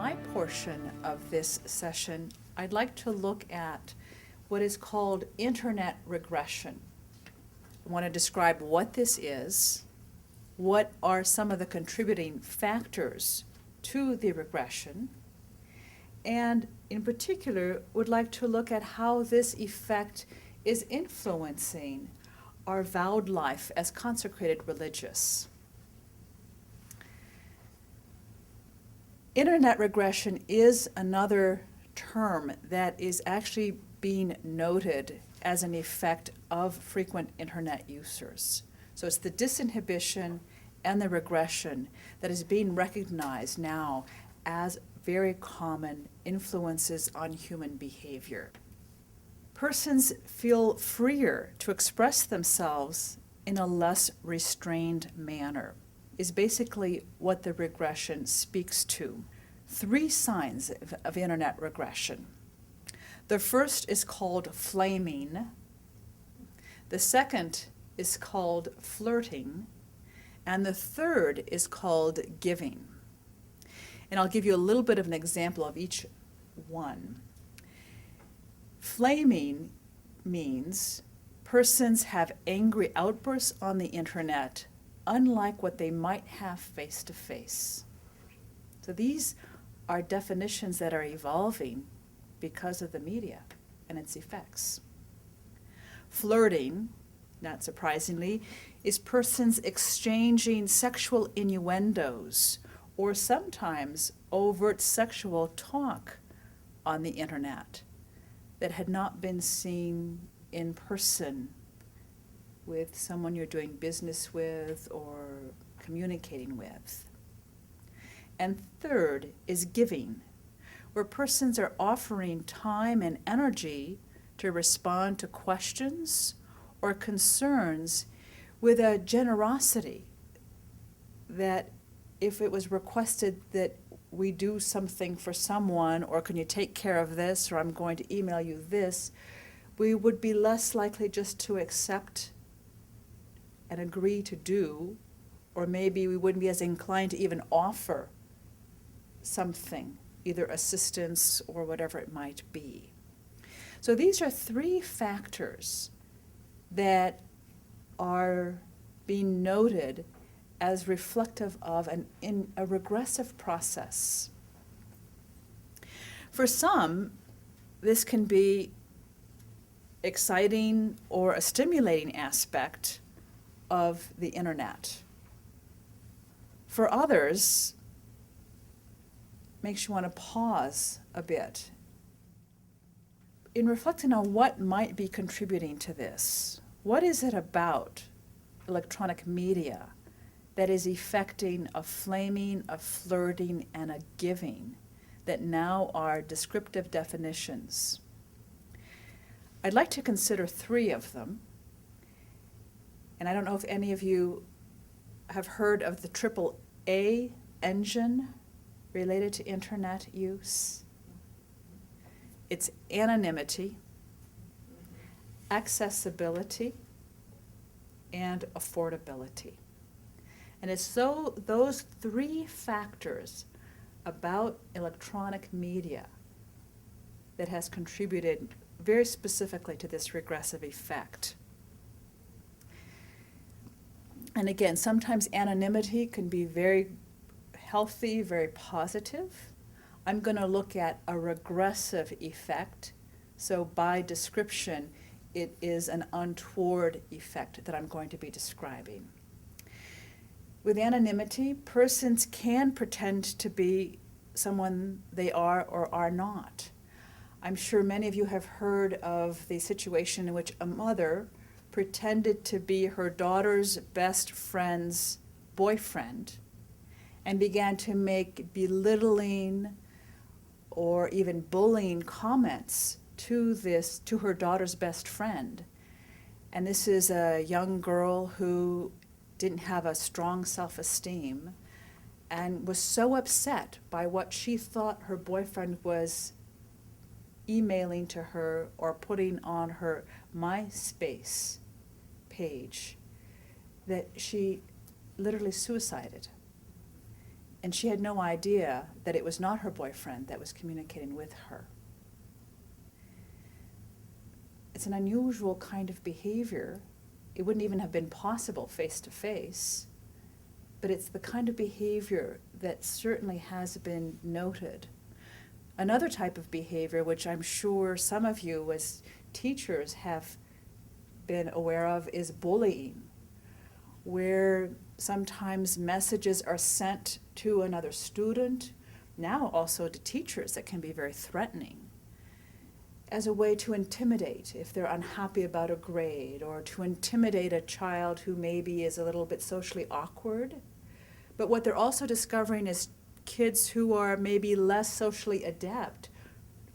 my portion of this session, I'd like to look at what is called internet regression. I want to describe what this is, what are some of the contributing factors to the regression, and in particular would like to look at how this effect is influencing our vowed life as consecrated religious. Internet regression is another term that is actually being noted as an effect of frequent internet users. So it's the disinhibition and the regression that is being recognized now as very common influences on human behavior. Persons feel freer to express themselves in a less restrained manner, is basically what the regression speaks to. 3 signs of internet regression. The first is called flaming. The second is called flirting. And the third is called giving. And I'll give you a little bit of an example of each one. Flaming means persons have angry outbursts on the internet, unlike what they might have face-to-face. So these are definitions that are evolving because of the media and its effects. Flirting, not surprisingly, is persons exchanging sexual innuendos or sometimes overt sexual talk on the internet that had not been seen in person with someone you're doing business with or communicating with. And third is giving, where persons are offering time and energy to respond to questions or concerns with a generosity that if it was requested that we do something for someone, or can you take care of this, or I'm going to email you this, we would be less likely just to accept and agree to do, or maybe we wouldn't be as inclined to even offer something, either assistance or whatever it might be. So these are 3 factors that are being noted as reflective of a regressive process. For some, this can be exciting or a stimulating aspect of the internet. For others, makes you want to pause a bit. In reflecting on what might be contributing to this, what is it about electronic media that is effecting a flaming, a flirting, and a giving that now are descriptive definitions? I'd like to consider 3 of them. And I don't know if any of you have heard of the AAA engine related to internet use. It's anonymity, accessibility, and affordability. And it's those 3 factors about electronic media that has contributed very specifically to this regressive effect. And again, sometimes anonymity can be very healthy, very positive. I'm going to look at a regressive effect. So by description, it is an untoward effect that I'm going to be describing. With anonymity, persons can pretend to be someone they are or are not. I'm sure many of you have heard of the situation in which a mother pretended to be her daughter's best friend's boyfriend and began to make belittling or even bullying comments to her daughter's best friend. And this is a young girl who didn't have a strong self-esteem and was so upset by what she thought her boyfriend was emailing to her or putting on her MySpace page that she literally suicided. And she had no idea that it was not her boyfriend that was communicating with her. It's an unusual kind of behavior. It wouldn't even have been possible face to face, but it's the kind of behavior that certainly has been noted. Another type of behavior, which I'm sure some of you as teachers have been aware of, is bullying, where sometimes messages are sent to another student, now also to teachers, that can be very threatening, as a way to intimidate if they're unhappy about a grade, or to intimidate a child who maybe is a little bit socially awkward. But what they're also discovering is kids who are maybe less socially adept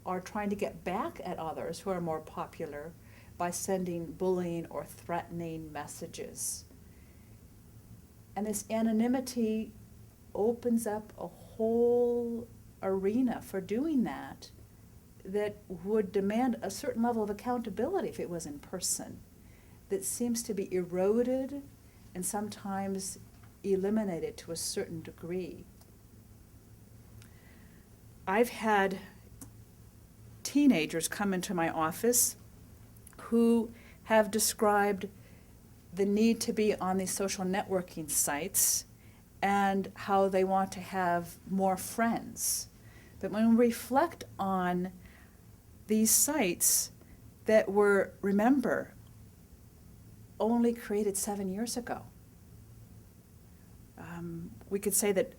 are trying to get back at others who are more popular by sending bullying or threatening messages. And this anonymity opens up a whole arena for doing that would demand a certain level of accountability if it was in person, that seems to be eroded and sometimes eliminated to a certain degree. I've had teenagers come into my office who have described the need to be on these social networking sites and how they want to have more friends. But when we reflect on these sites that were, remember, only created 7 years ago. We could say that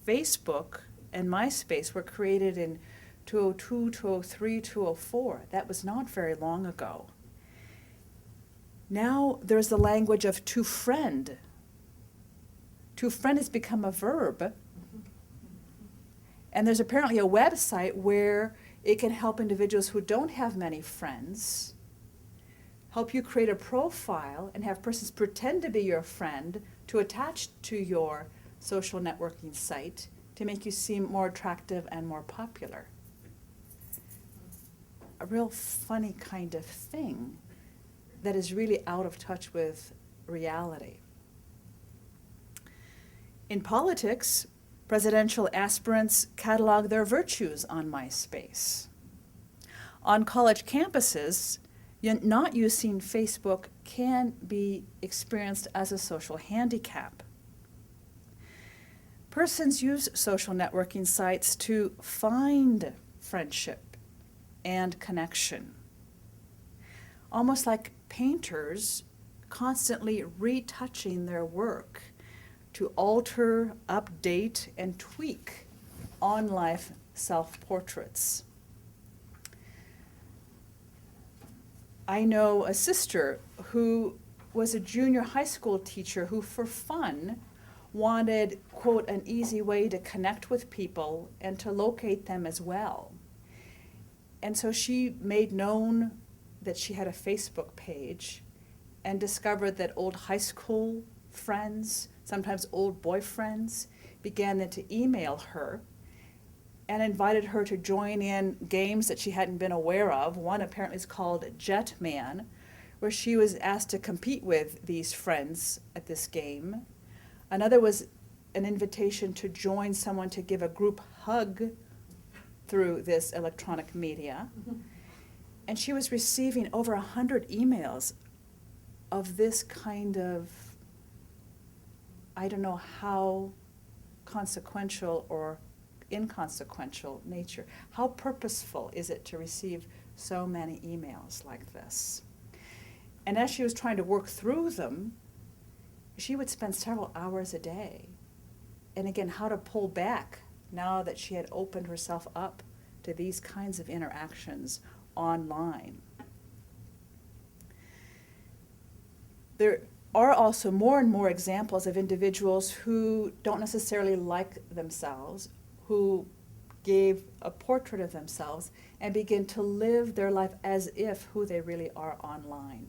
Facebook and MySpace were created in 2002, 2003, 2004. That was not very long ago. Now there's the language of to friend. To friend has become a verb. And there's apparently a website where it can help individuals who don't have many friends, help you create a profile and have persons pretend to be your friend to attach to your social networking site to make you seem more attractive and more popular. A real funny kind of thing that is really out of touch with reality. In politics, presidential aspirants catalog their virtues on MySpace. On college campuses, not using Facebook can be experienced as a social handicap. Persons use social networking sites to find friendship and connection. Almost like painters constantly retouching their work to alter, update, and tweak on-life self-portraits. I know a sister who was a junior high school teacher who, for fun, wanted, quote, an easy way to connect with people and to locate them as well. And so she made known that she had a Facebook page and discovered that old high school friends, sometimes old boyfriends, began then to email her and invited her to join in games that she hadn't been aware of. One apparently is called Jetman, where she was asked to compete with these friends at this game. Another was an invitation to join someone to give a group hug through this electronic media. And she was receiving over 100 emails of this kind of, I don't know how consequential or inconsequential nature. How purposeful is it to receive so many emails like this? And as she was trying to work through them, she would spend several hours a day. And again, how to pull back now that she had opened herself up to these kinds of interactions online. There are also more and more examples of individuals who don't necessarily like themselves, who gave a portrait of themselves and begin to live their life as if who they really are online.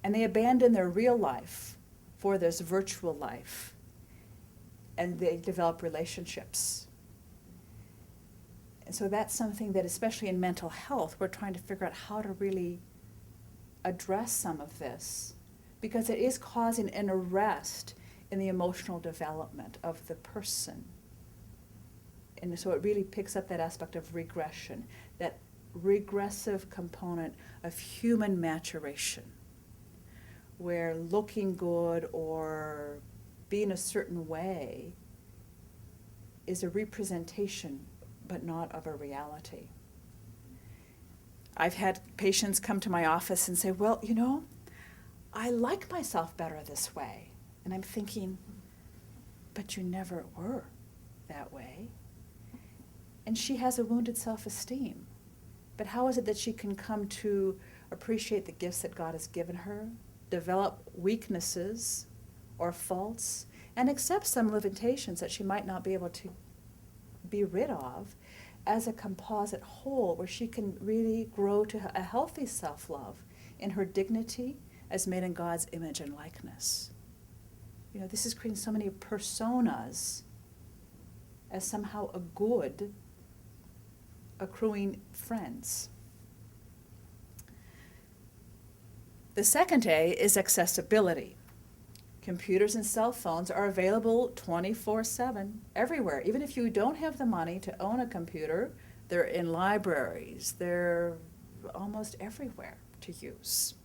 And they abandon their real life for this virtual life, and they develop relationships. And so that's something that, especially in mental health, we're trying to figure out how to really address some of this, because it is causing an arrest in the emotional development of the person. And so it really picks up that aspect of regression, that regressive component of human maturation, where looking good or being a certain way is a representation, but not of a reality. I've had patients come to my office and say, well, you know, I like myself better this way. And I'm thinking, but you never were that way. And she has a wounded self-esteem. But how is it that she can come to appreciate the gifts that God has given her, develop weaknesses or faults, and accept some limitations that she might not be able to be rid of as a composite whole where she can really grow to a healthy self-love in her dignity as made in God's image and likeness? You know, this is creating so many personas as somehow a good accruing friends. The second A is accessibility. Computers and cell phones are available 24/7 everywhere. Even if you don't have the money to own a computer, they're in libraries, they're almost everywhere to use.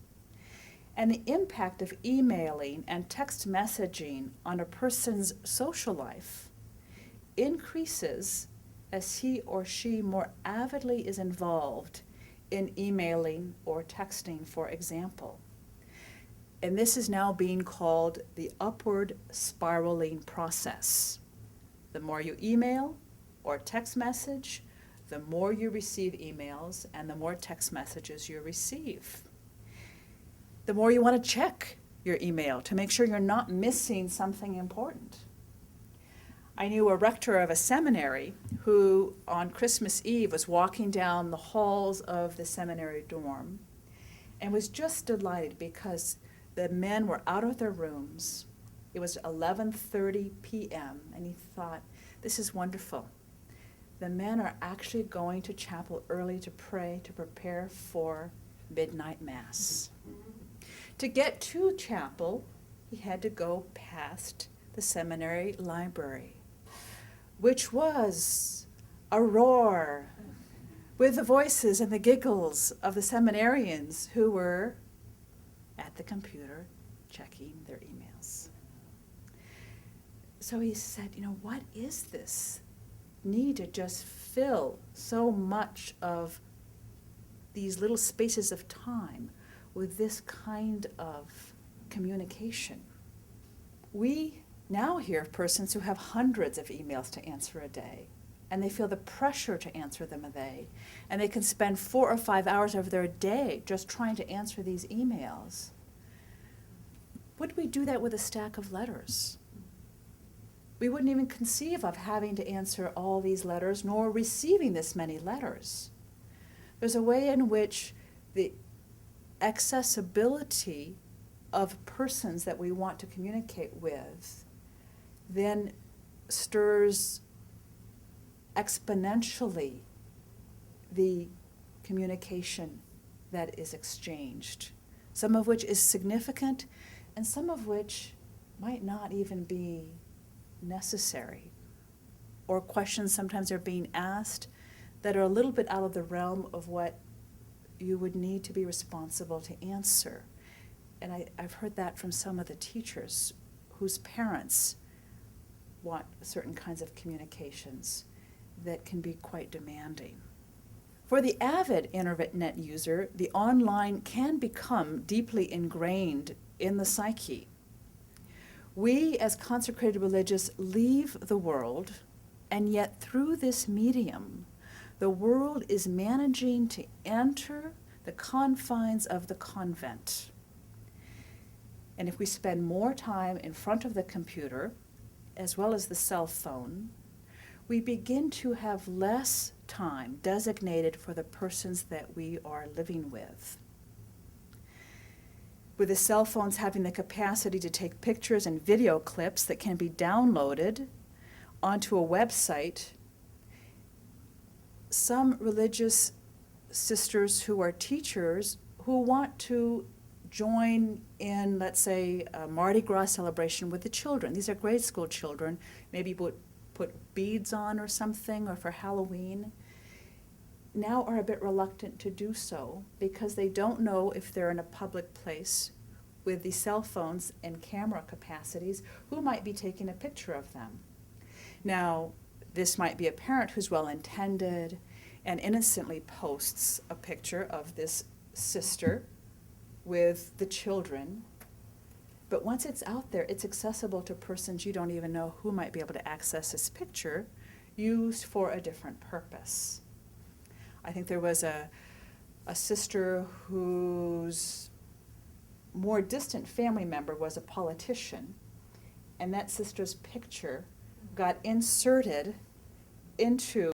And the impact of emailing and text messaging on a person's social life increases as he or she more avidly is involved in emailing or texting, for example. And this is now being called the upward spiraling process. The more you email or text message, the more you receive emails and the more text messages you receive. The more you want to check your email to make sure you're not missing something important. I knew a rector of a seminary who on Christmas Eve was walking down the halls of the seminary dorm and was just delighted because the men were out of their rooms. It was 11:30 p.m. and he thought, this is wonderful. The men are actually going to chapel early to pray to prepare for midnight mass. To get to chapel, he had to go past the seminary library, which was a roar with the voices and the giggles of the seminarians who were at the computer checking their emails. So he said, you know, what is this need to just fill so much of these little spaces of time with this kind of communication? We now hear of persons who have hundreds of emails to answer a day, and they feel the pressure to answer them a day, and they can spend 4 or 5 hours of their day just trying to answer these emails. Would we do that with a stack of letters? We wouldn't even conceive of having to answer all these letters, nor receiving this many letters. There's a way in which the accessibility of persons that we want to communicate with then stirs exponentially the communication that is exchanged, some of which is significant and some of which might not even be necessary, or questions sometimes are being asked that are a little bit out of the realm of what you would need to be responsible to answer. And I've heard that from some of the teachers whose parents want certain kinds of communications that can be quite demanding. For the avid internet user, the online can become deeply ingrained in the psyche. We, as consecrated religious, leave the world, and yet through this medium, the world is managing to enter the confines of the convent. And if we spend more time in front of the computer, as well as the cell phone, we begin to have less time designated for the persons that we are living with. With the cell phones having the capacity to take pictures and video clips that can be downloaded onto a website, some religious sisters who are teachers who want to join in, let's say, a Mardi Gras celebration with the children. These are grade school children, maybe put beads on or something, or for Halloween, now are a bit reluctant to do so because they don't know if they're in a public place with the cell phones and camera capacities, who might be taking a picture of them. Now, this might be a parent who's well-intended and innocently posts a picture of this sister with the children, but once it's out there, it's accessible to persons you don't even know who might be able to access this picture, used for a different purpose. I think there was a sister whose more distant family member was a politician, and that sister's picture got inserted into